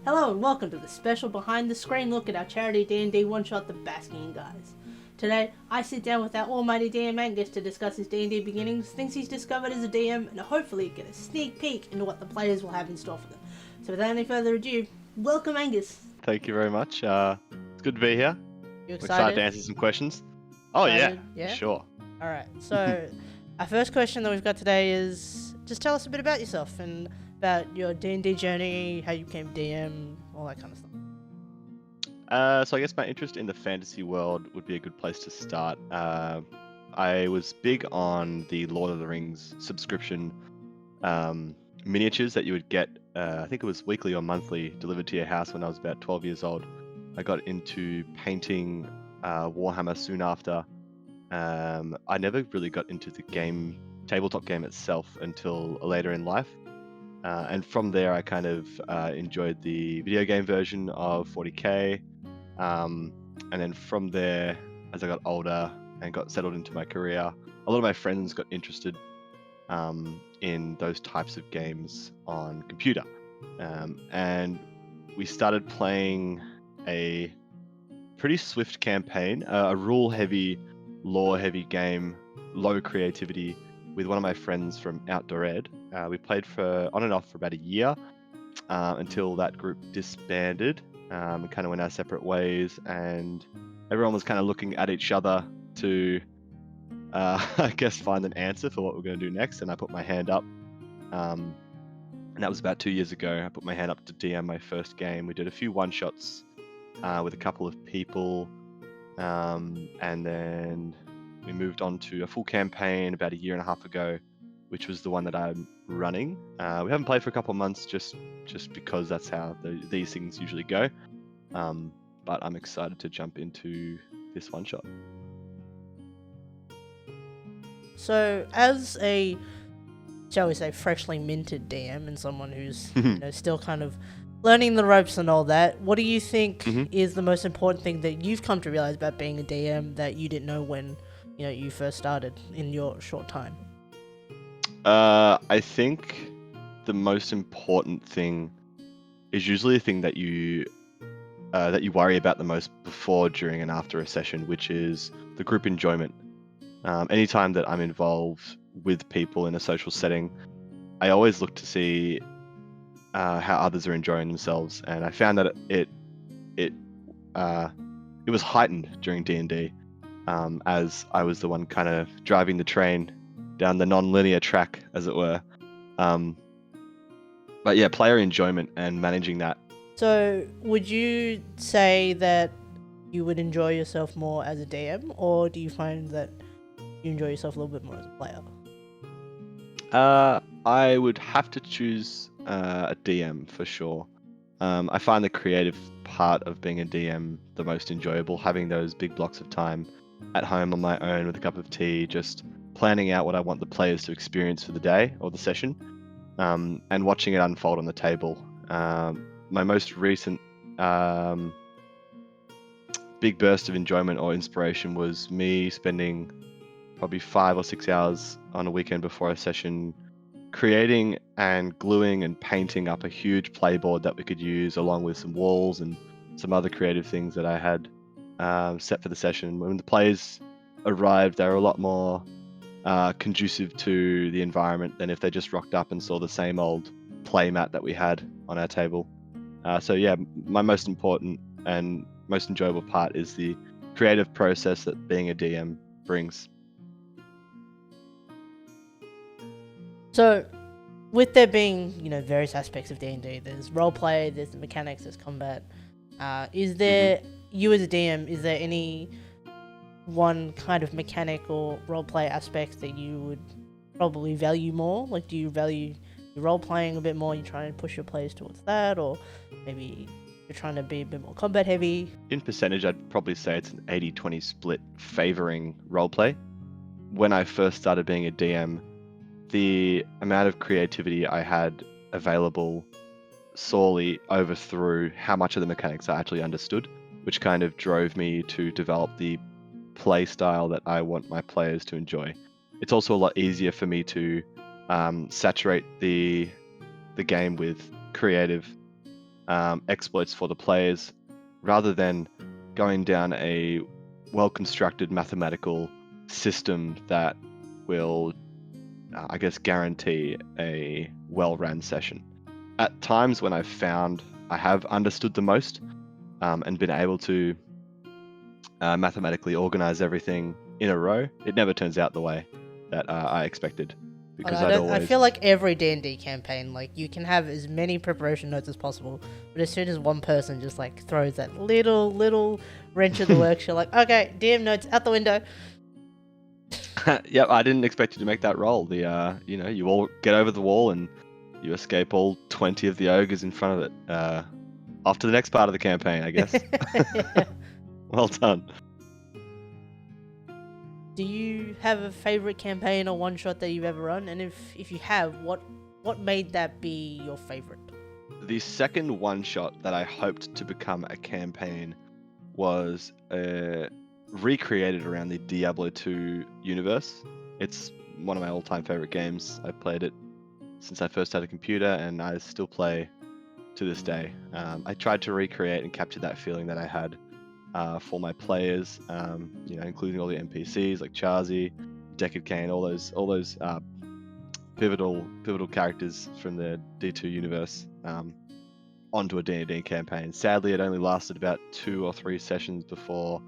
Hello and welcome to the special behind-the-screen look at our charity D&D one-shot, the Baskian Guise. Today, I sit down with our Almighty DM Angus to discuss his D&D beginnings, things he's discovered as a DM, and hopefully get a sneak peek into what the players will have in store for them. So without any further ado, welcome Angus. Thank you very much. It's good to be here. You I'm excited to answer some questions. Oh Excited? yeah, sure. Alright, so our first question that we've got today is, just tell us a bit about yourself and about your D&D journey, how you became DM, all that kind of stuff. So I guess my interest in the fantasy world would be a good place to start. I was big on the Lord of the Rings subscription miniatures that you would get, I think it was weekly or monthly, delivered to your house when I was about 12 years old. I got into painting Warhammer soon after. I never really got into the tabletop game itself until later in life. And from there, I kind of enjoyed the video game version of 40k. And then from there, as I got older and got settled into my career, a lot of my friends got interested in those types of games on computer. And we started playing a pretty swift campaign, a rule-heavy, lore-heavy game, low creativity, with one of my friends from Outdoor Ed. We played on and off for about a year until that group disbanded and kind of went our separate ways, and everyone was kind of looking at each other to, I guess, find an answer for what we're going to do next. And I put my hand up, and that was about 2 years ago. I put my hand up to DM my first game. We did a few one-shots with a couple of people, and then we moved on to a full campaign about a year and a half ago, which was the one that I'm running. We haven't played for a couple of months just because that's how these things usually go. But I'm excited to jump into this one shot. So, as a, shall we say, freshly minted DM and someone who's still kind of learning the ropes and all that, what do you think is the most important thing that you've come to realize about being a DM that you didn't know when you first started in your short time? I think the most important thing is usually the thing that you worry about the most before, during, and after a session, which is the group enjoyment. Anytime that I'm involved with people in a social setting, I always look to see how others are enjoying themselves, and I found that it was heightened during D&D, as I was the one kind of driving the train down the non-linear track, as it were. But yeah, player enjoyment and managing that. So would you say that you would enjoy yourself more as a DM, or do you find that you enjoy yourself a little bit more as a player? I would have to choose a DM for sure. I find the creative part of being a DM the most enjoyable, having those big blocks of time at home on my own with a cup of tea, just planning out what I want the players to experience for the day or the session, and watching it unfold on the table. My most recent big burst of enjoyment or inspiration was me spending probably 5 or 6 hours on a weekend before a session creating and gluing and painting up a huge playboard that we could use, along with some walls and some other creative things that I had set for the session. When the players arrived, they were a lot more conducive to the environment than if they just rocked up and saw the same old play mat that we had on our table. So yeah, my most important and most enjoyable part is the creative process that being a DM brings. So, with there being various aspects of D&D, there's roleplay, there's the mechanics, there's combat. Is there you as a DM? Is there any one kind of mechanic or roleplay aspect that you would probably value more? Like, do you value your role-playing a bit more? You try and push your players towards that, or maybe you're trying to be a bit more combat heavy? In percentage, I'd probably say it's an 80-20 split favoring roleplay. When I first started being a DM, the amount of creativity I had available sorely overthrew how much of the mechanics I actually understood, which kind of drove me to develop the play style that I want my players to enjoy. It's also a lot easier for me to saturate the game with creative exploits for the players, rather than going down a well-constructed mathematical system that will, I guess, guarantee a well-run session. At times when I've found I have understood the most and been able to mathematically organize everything in a row, it never turns out the way that I expected. Because I feel like every D&D campaign, like, you can have as many preparation notes as possible, but as soon as one person just like throws that little wrench of the works, you're like, okay, DM notes out the window. Yep, I didn't expect you to make that roll. You all get over the wall and you escape all 20 of the ogres in front of it. Off to the next part of the campaign, I guess. Well done. Do you have a favorite campaign or one shot that you've ever run? And if you have, what made that be your favorite? The second one shot that I hoped to become a campaign was recreated around the Diablo 2 universe. It's one of my all-time favorite games. I've played it since I first had a computer, and I still play to this day. I tried to recreate and capture that feeling that I had for my players, including all the NPCs like Charzy, Deckard Cain, all those pivotal characters from the D2 universe onto a D&D campaign. Sadly, it only lasted about 2 or 3 sessions before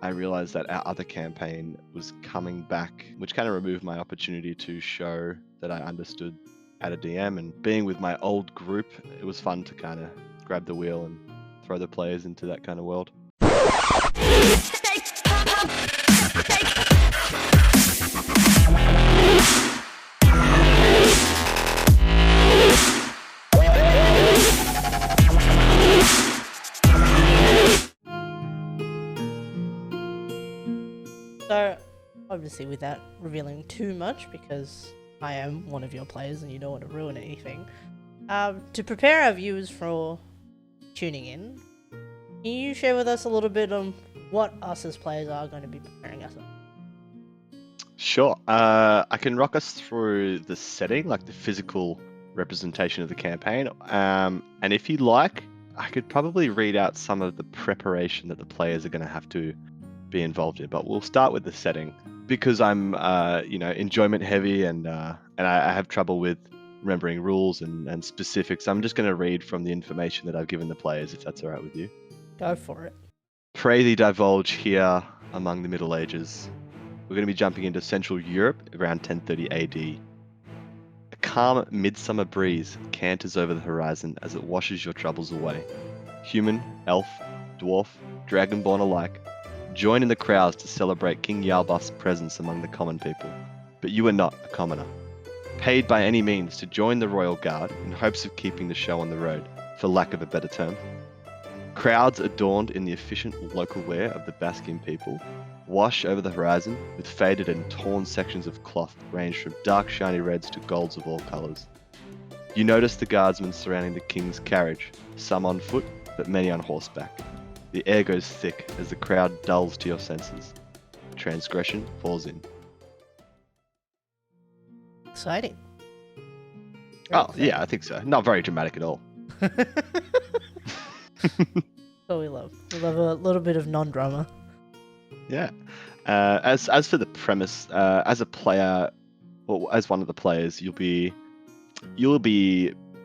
I realized that our other campaign was coming back, which kind of removed my opportunity to show that I understood how to DM. And being with my old group, it was fun to kind of grab the wheel and throw the players into that kind of world. So, obviously without revealing too much, because I am one of your players and you don't want to ruin anything, to prepare our viewers for tuning in, can you share with us a little bit on what us as players are going to be preparing us on? Sure. I can rock us through the setting, like the physical representation of the campaign. And if you like, I could probably read out some of the preparation that the players are going to have to be involved in. But we'll start with the setting, because I'm, enjoyment heavy, and I have trouble with remembering rules and specifics. I'm just going to read from the information that I've given the players, if that's all right with you. Go for it. Pray thee divulge here among the Middle Ages. We're going to be jumping into Central Europe around 1030 AD. A calm midsummer breeze canters over the horizon as it washes your troubles away. Human, elf, dwarf, dragonborn alike join in the crowds to celebrate King Yalbuff's presence among the common people. But you are not a commoner. Paid by any means to join the Royal Guard in hopes of keeping the show on the road, for lack of a better term. Crowds adorned in the efficient local wear of the Baskian people wash over the horizon with faded and torn sections of cloth ranged from dark shiny reds to golds of all colours. You notice the guardsmen surrounding the king's carriage, some on foot, but many on horseback. The air goes thick as the crowd dulls to your senses. Transgression falls in. Exciting. Yeah, I think so. Not very dramatic at all. Oh, we love a little bit of non-drama. Yeah. As for the premise, as a player, or as one of the players, you'll be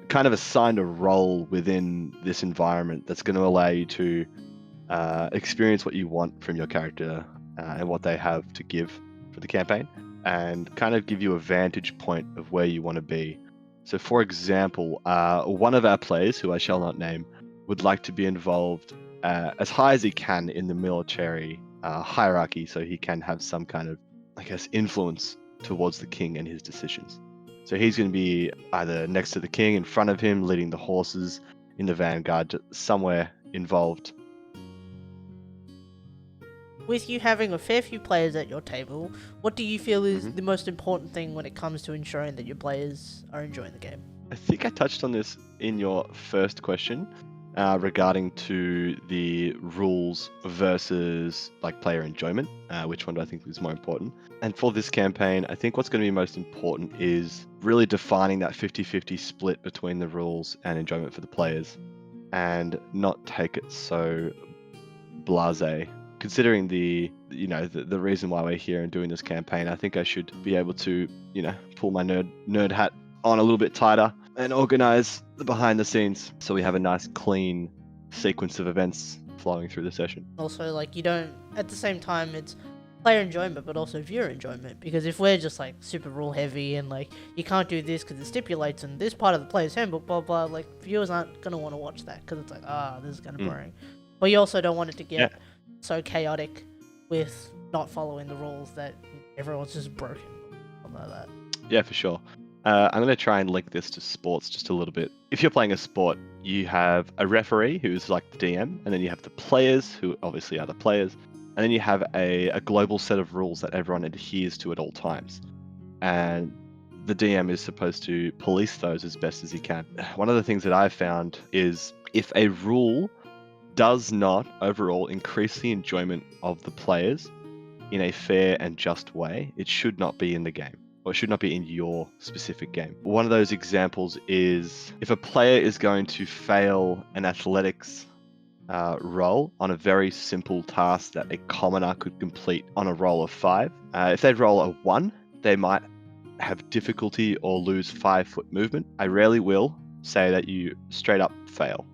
kind of assigned a role within this environment that's going to allow you to experience what you want from your character and what they have to give for the campaign, and kind of give you a vantage point of where you want to be. So, for example, one of our players, who I shall not name, would like to be involved as high as he can in the military hierarchy, so he can have some kind of, I guess, influence towards the king and his decisions. So he's going to be either next to the king, in front of him, leading the horses, in the vanguard, somewhere involved. With you having a fair few players at your table, what do you feel is the most important thing when it comes to ensuring that your players are enjoying the game? I think I touched on this in your first question regarding to the rules versus like player enjoyment. Which one do I think is more important? And for this campaign, I think what's going to be most important is really defining that 50-50 split between the rules and enjoyment for the players. and not take it so blasé. Considering the reason why we're here and doing this campaign, I think I should be able to, pull my nerd hat on a little bit tighter and organize the behind the scenes so we have a nice clean sequence of events flowing through the session. Also, like, you don't, at the same time, it's player enjoyment, but also viewer enjoyment, because if we're just like super rule heavy and like you can't do this because it stipulates in this part of the player's handbook, blah blah, like viewers aren't gonna want to watch that because it's like, this is kind of boring. But you also don't want it to get so chaotic with not following the rules that everyone's just broken, something like that. Yeah, for sure. I'm going to try and link this to sports just a little bit. If you're playing a sport, you have a referee who's like the DM, and then you have the players who obviously are the players, and then you have a global set of rules that everyone adheres to at all times. And the DM is supposed to police those as best as he can. One of the things that I've found is if a rule does not overall increase the enjoyment of the players in a fair and just way, it should not be in the game, or it should not be in your specific game. One of those examples is if a player is going to fail an athletics roll on a very simple task that a commoner could complete on a roll of 5. If they roll a 1, they might have difficulty or lose 5-foot movement. I rarely will say that you straight up fail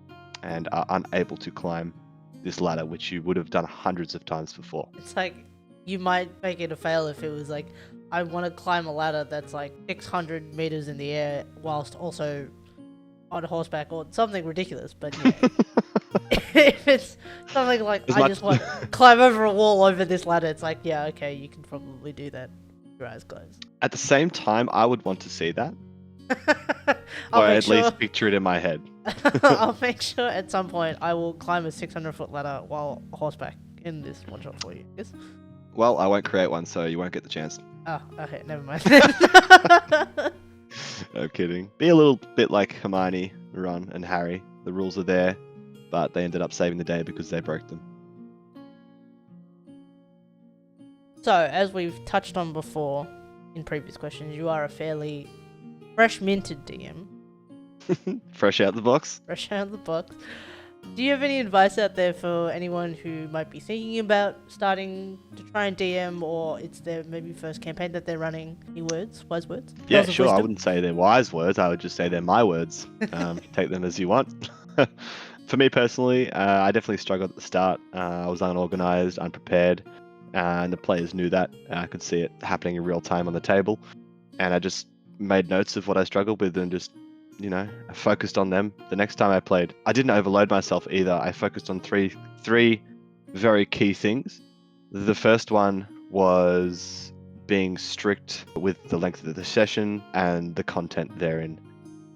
and are unable to climb this ladder, which you would have done hundreds of times before. It's like, you might make it a fail if it was like, I want to climb a ladder that's like 600 meters in the air whilst also on horseback or something ridiculous, but yeah. If it's something like, I just want to climb over a wall over this ladder, it's like, yeah, okay, you can probably do that with your eyes closed. At the same time, I would want to see that. Or at least picture it in my head. I'll make sure at some point I will climb a 600-foot ladder while horseback in this one shot for you. Yes? Well, I won't create one, so you won't get the chance. Oh, okay, never mind. I'm kidding. Be a little bit like Hermione, Ron, and Harry. The rules are there, but they ended up saving the day because they broke them. So, as we've touched on before in previous questions, you are a fairly fresh minted DM. Fresh out the box? Fresh out of the box. Do you have any advice out there for anyone who might be thinking about starting to try and DM, or it's their maybe first campaign that they're running? Any words? Wise words? Yeah, sure. I wouldn't say they're wise words. I would just say they're my words. Take them as you want. For me personally, I definitely struggled at the start. I was unorganized, unprepared, and the players knew that. I could see it happening in real time on the table, and I just made notes of what I struggled with and just, I focused on them. The next time I played, I didn't overload myself either. I focused on three very key things. The first one was being strict with the length of the session and the content therein.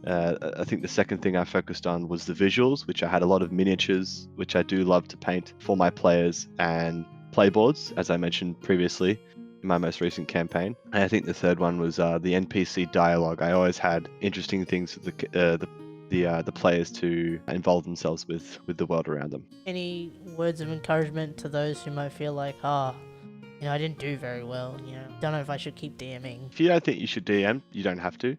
I think the second thing I focused on was the visuals, which I had a lot of miniatures, which I do love to paint for my players, and playboards, as I mentioned previously in my most recent campaign. And I think the third one was the NPC dialogue. I always had interesting things for the players to involve themselves with the world around them. Any words of encouragement to those who might feel like, I didn't do very well, don't know if I should keep DMing? If you don't think you should DM, you don't have to.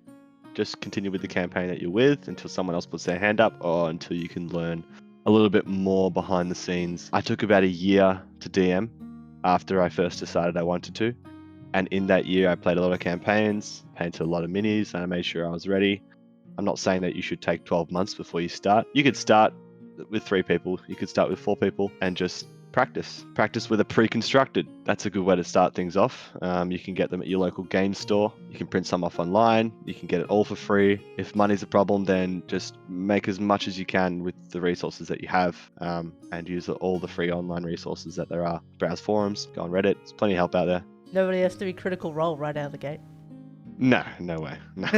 Just continue with the campaign that you're with until someone else puts their hand up, or until you can learn a little bit more behind the scenes. I took about a year to DM after I first decided I wanted to. And in that year, I played a lot of campaigns, painted a lot of minis, and I made sure I was ready. I'm not saying that you should take 12 months before you start. You could start with 3 people. You could start with 4 people and just practice. Practice with a pre-constructed. That's a good way to start things off. You can get them at your local game store. You can print some off online. You can get it all for free. If money's a problem, then just make as much as you can with the resources that you have, and use all the free online resources that there are. Browse forums, go on Reddit. There's plenty of help out there. Nobody has to be Critical Role right out of the gate. No way. No.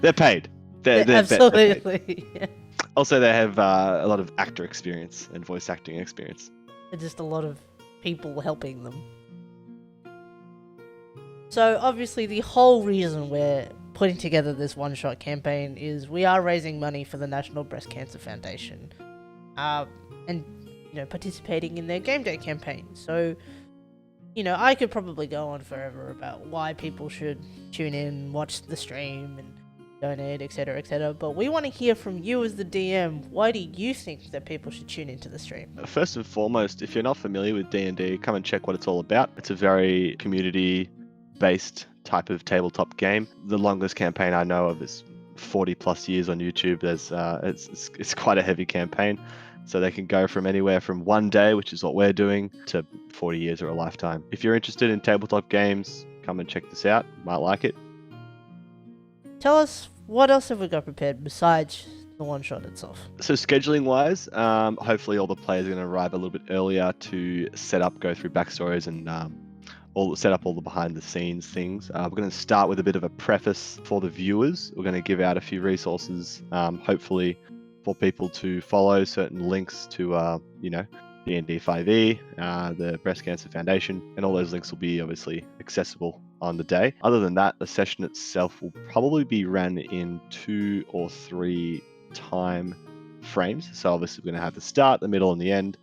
They're paid. They're absolutely. Paid. Also, they have a lot of actor experience and voice acting experience. Just a lot of people helping them. So obviously the whole reason we're putting together this one-shot campaign is we are raising money for the National Breast Cancer Foundation, and participating in their game day campaign. So I could probably go on forever about why people should tune in, watch the stream, and donate, etc., etc. But we want to hear from you as the DM. Why do you think that people should tune into the stream? First and foremost, if you're not familiar with D&D, come and check what it's all about. It's a very community-based type of tabletop game. The longest campaign I know of is 40 plus years on YouTube. There's it's quite a heavy campaign, so they can go from anywhere from one day, which is what we're doing, to 40 years or a lifetime. If you're interested in tabletop games, come and check this out. You might like it. Tell us, what else have we got prepared besides the one shot itself? So scheduling wise, hopefully all the players are going to arrive a little bit earlier to set up, go through backstories, and set up all the behind the scenes things. We're going to start with a bit of a preface for the viewers. We're going to give out a few resources, hopefully for people to follow, certain links to, D&D 5e, the Breast Cancer Foundation, and all those links will be obviously accessible on the day. Other than that, the session itself will probably be ran in 2 or 3 time frames. So obviously we're going to have the start, the middle, and the end.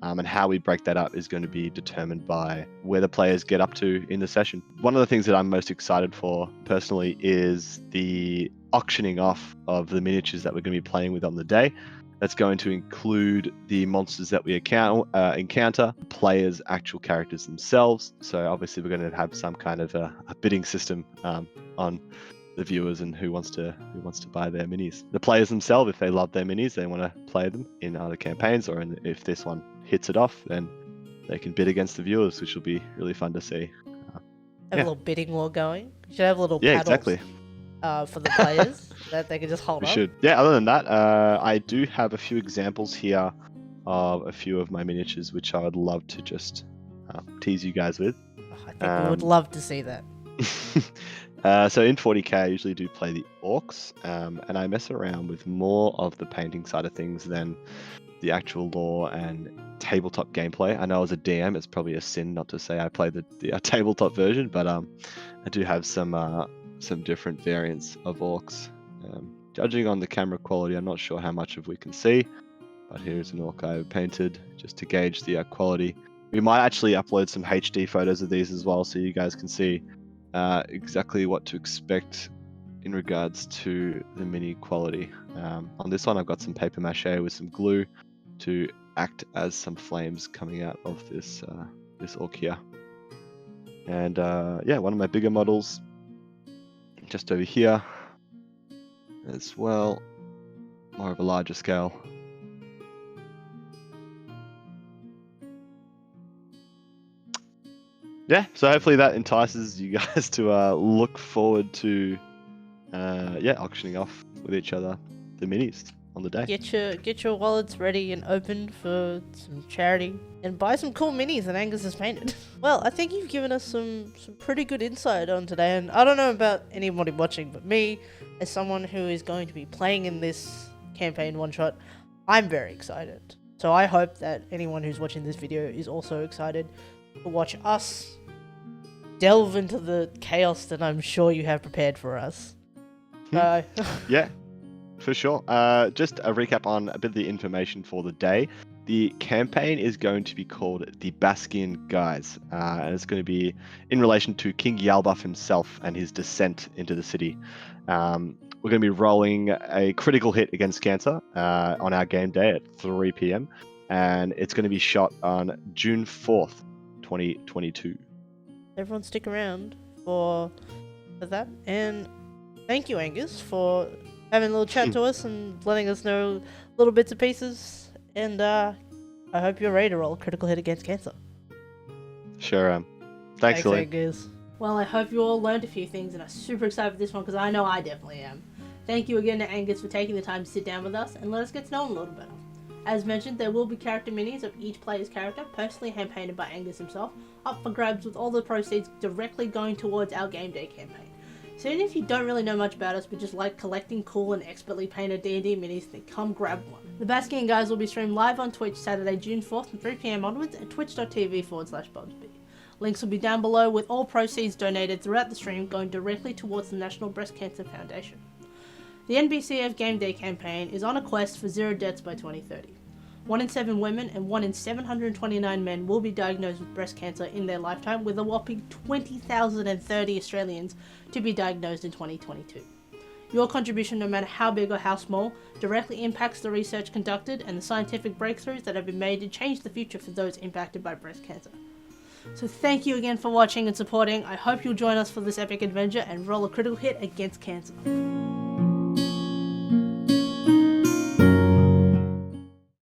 And how we break that up is going to be determined by where the players get up to in the session. One of the things that I'm most excited for personally is the auctioning off of the miniatures that we're going to be playing with on the day. That's going to include the monsters that we encounter, players' actual characters themselves. So obviously we're going to have some kind of a bidding system on the viewers and who wants to buy their minis. The players themselves, if they love their minis, they want to play them in other campaigns, or if this one hits it off, then they can bid against the viewers, which will be really fun to see. Have a little bidding war going. You should have a little paddles, exactly. For the players that they can just hold we up. Should. Yeah, other than that, I do have a few examples here of a few of my miniatures, which I would love to just tease you guys with. I think we would love to see that. So in 40k, I usually do play the orcs, and I mess around with more of the painting side of things than the actual lore and tabletop gameplay. I know as a DM, it's probably a sin not to say I play the tabletop version, but I do have some different variants of orcs. Judging on the camera quality, I'm not sure how much of we can see, but here's an orc I painted just to gauge the quality. We might actually upload some HD photos of these as well, so you guys can see exactly what to expect in regards to the mini quality. On this one, I've got some paper mache with some glue to act as some flames coming out of this orc here. And one of my bigger models just over here as well, more of a larger scale. Yeah, so hopefully that entices you guys to look forward to auctioning off with each other the minis on the day. Get your wallets ready and open for some charity, and buy some cool minis that Angus has painted. Well, I think you've given us some pretty good insight on today, and I don't know about anybody watching, but me, as someone who is going to be playing in this campaign one shot, I'm very excited. So I hope that anyone who's watching this video is also excited to watch us delve into the chaos that I'm sure you have prepared for us. Yeah, for sure. Just a recap on a bit of the information for the day. The campaign is going to be called the Baskian Guise, and it's going to be in relation to King Yalbuff himself and his descent into the city. We're going to be rolling a critical hit against Cancer on our game day at 3 p.m. and it's going to be shot on June 4th, 2022. Everyone stick around for that, and thank you, Angus, for having a little chat to us and letting us know little bits and pieces, and I hope you're ready to roll a critical hit against Cancer. Sure am. Thanks Angus. Well, I hope you all learned a few things, and are super excited for this one, because I know I definitely am. Thank you again to Angus for taking the time to sit down with us and let us get to know him a little better. As mentioned, there will be character minis of each player's character, personally hand-painted by Angus himself, up for grabs, with all the proceeds directly going towards our game day campaign. So even if you don't really know much about us, but just like collecting cool and expertly painted D&D minis, then come grab one. The Baskian Guise will be streamed live on Twitch Saturday, June 4th from 3 p.m. onwards at twitch.tv/Bobsby. Links will be down below, with all proceeds donated throughout the stream going directly towards the National Breast Cancer Foundation. The NBCF Game Day campaign is on a quest for 0 deaths by 2030. 1 in 7 women and 1 in 729 men will be diagnosed with breast cancer in their lifetime, with a whopping 20,030 Australians to be diagnosed in 2022. Your contribution, no matter how big or how small, directly impacts the research conducted and the scientific breakthroughs that have been made to change the future for those impacted by breast cancer. So thank you again for watching and supporting. I hope you'll join us for this epic adventure and roll a critical hit against cancer.